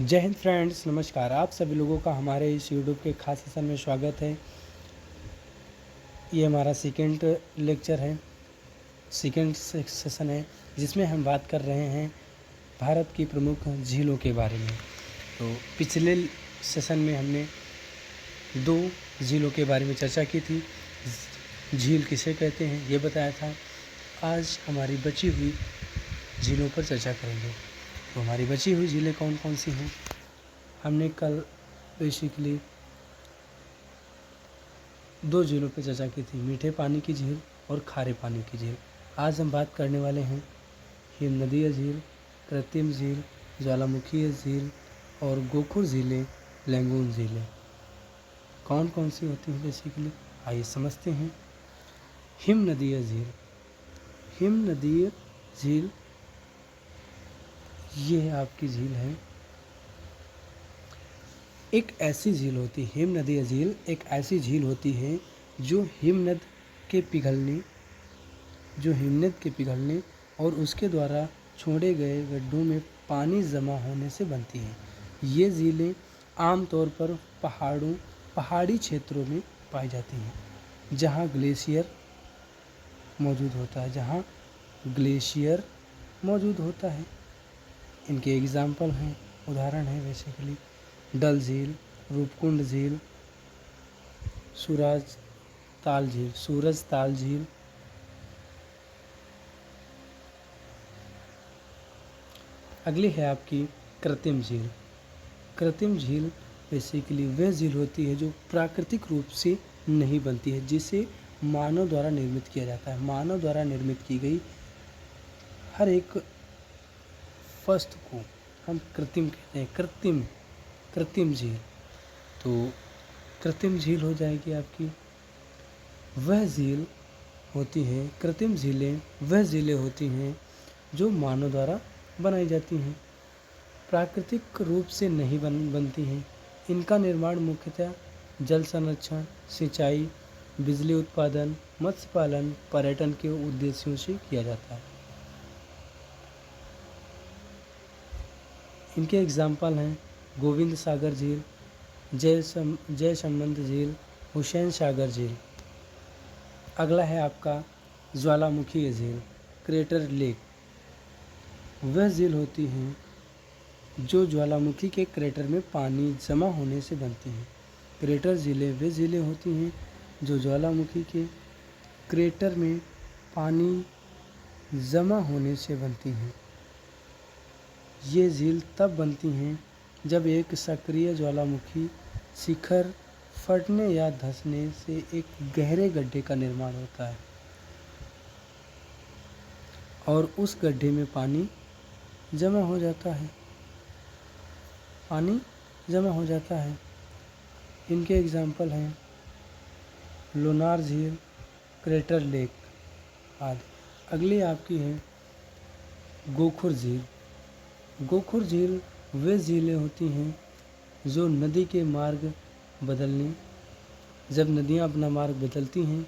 जय हिंद फ्रेंड्स, नमस्कार। आप सभी लोगों का हमारे इस यूट्यूब के खास सेशन में स्वागत है। ये हमारा सेकंड लेक्चर है, सेकंड सेशन है, जिसमें हम बात कर रहे हैं भारत की प्रमुख झीलों के बारे में। तो पिछले सेशन में हमने 2 झीलों के बारे में चर्चा की थी। झील किसे कहते हैं ये बताया था। आज हमारी बची हुई झीलों पर चर्चा करेंगे। तो हमारी बची हुई झीलें कौन कौन सी हैं? हमने कल बेसिकली 2 झीलों पर चर्चा की थी, मीठे पानी की झील और खारे पानी की झील। आज हम बात करने वाले हैं हिमनदीय झील, कृत्रिम झील, ज्वालामुखीय झील और गोखुर झीलें, लैंगून झीलें कौन कौन सी होती हैं बेसिकली। आइए समझते हैं। हिमनदीय झील, हिमनदीय झील ये आपकी झील है। एक ऐसी झील होती है, हिमनदीय झील एक ऐसी झील होती है जो हिमनद के पिघलने और उसके द्वारा छोड़े गए गड्ढों में पानी जमा होने से बनती हैं। ये झीलें आमतौर पर पहाड़ी क्षेत्रों में पाई जाती हैं, जहाँ ग्लेशियर मौजूद होता है। इनके एग्जाम्पल हैं, उदाहरण हैं बेसिकली डल झील, रूपकुंड झील, सूरज ताल झील। अगली है आपकी कृत्रिम झील। कृत्रिम झील बेसिकली वह झील होती है जो प्राकृतिक रूप से नहीं बनती है, जिसे मानव द्वारा निर्मित किया जाता है। मानव द्वारा निर्मित की गई हर एक वस्तु को हम कृत्रिम कहते हैं। कृत्रिम झील। तो कृत्रिम झील हो जाएगी आपकी वह झील होती है, कृत्रिम झीलें वह झीलें होती हैं जो मानव द्वारा बनाई जाती हैं, प्राकृतिक रूप से नहीं बनती हैं। इनका निर्माण मुख्यतः जल संरक्षण, सिंचाई, बिजली उत्पादन, मत्स्य पालन, पर्यटन के उद्देश्यों से किया जाता है। इनके एग्जाम्पल हैं गोविंद सागर झील, जयसंबंध झील, हुसैन सागर झील। अगला है आपका ज्वालामुखी झील, क्रेटर लेक। वह झील होती हैं जो ज्वालामुखी के क्रेटर में पानी जमा होने से बनती हैं। क्रेटर झीलें वे झीलें होती हैं जो ज्वालामुखी के क्रेटर में पानी जमा होने से बनती हैं। ये झील तब बनती हैं जब एक सक्रिय ज्वालामुखी शिखर फटने या धंसने से एक गहरे गड्ढे का निर्माण होता है और उस गड्ढे में पानी जमा हो जाता है। इनके एग्जाम्पल हैं लोनार झील, क्रेटर लेक आदि। अगली आपकी है गोखुर झील। गोखुर झील वे झीलें होती हैं जो नदी के मार्ग बदलने, जब नदियाँ अपना मार्ग बदलती हैं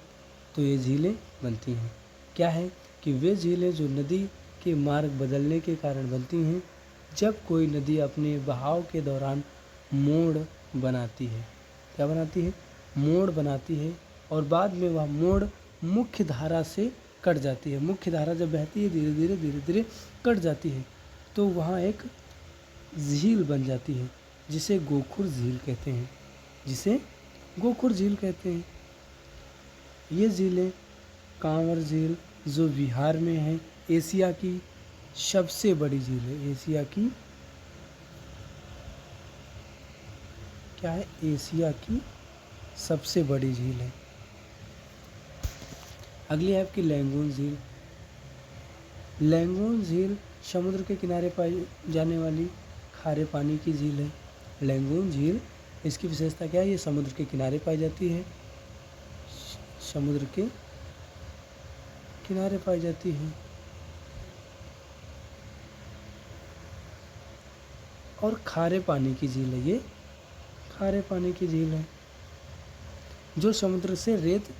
तो ये झीलें बनती हैं। क्या है कि वे झीलें जो नदी के मार्ग बदलने के कारण बनती हैं, जब कोई नदी अपने बहाव के दौरान मोड़ बनाती है। क्या बनाती है? मोड़ बनाती है और बाद में वह मोड़ मुख्य धारा से कट जाती है। मुख्य धारा जब बहती है धीरे धीरे कट जाती है तो वहाँ एक झील बन जाती है जिसे गोखुर झील कहते हैं। ये झीलें कांवर झील जो बिहार में है, एशिया की सबसे बड़ी झील है। एशिया की सबसे बड़ी झील है। अगली है आपकी लैंगून झील। लैंगून झील समुद्र के किनारे पाई जाने वाली खारे पानी की झील है। लैंगून झील, इसकी विशेषता क्या है? ये समुद्र के किनारे पाई जाती है। और खारे पानी की झील है। ये खारे पानी की झील है जो समुद्र से रेत,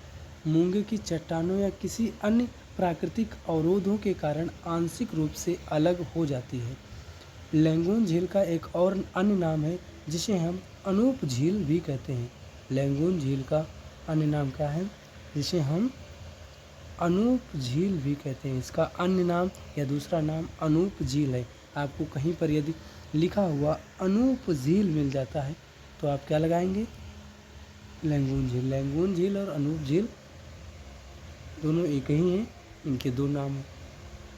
मूंगे की चट्टानों या किसी अन्य प्राकृतिक अवरोधों के कारण आंशिक रूप से अलग हो जाती है। लैंगून झील का एक और अन्य नाम है जिसे हम अनूप झील भी कहते हैं। लैंगून झील का अन्य नाम क्या है, जिसे हम अनूप झील भी कहते हैं। इसका अन्य नाम या दूसरा नाम अनूप झील है। आपको कहीं पर यदि लिखा हुआ अनूप झील मिल जाता है तो आप क्या लगाएंगे, लैंगून झील। लैंगून झील और अनूप झील दोनों एक ही हैं, इनके दो नाम हैं,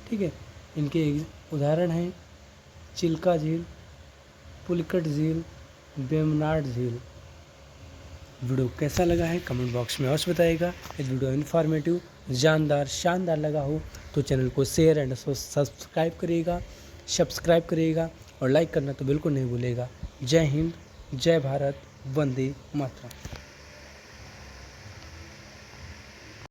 ठीक है। इनके उदाहरण हैं चिल्का झील, पुलिकट झील, वेम्बनाड झील। वीडियो कैसा लगा है कमेंट बॉक्स में अवश्य बताइएगा। यदि वीडियो इन्फॉर्मेटिव, जानदार, शानदार लगा हो तो चैनल को शेयर एंड सब्सक्राइब करिएगा और लाइक करना तो बिल्कुल नहीं भूलिएगा। जय हिंद, जय भारत, वंदे मातरम।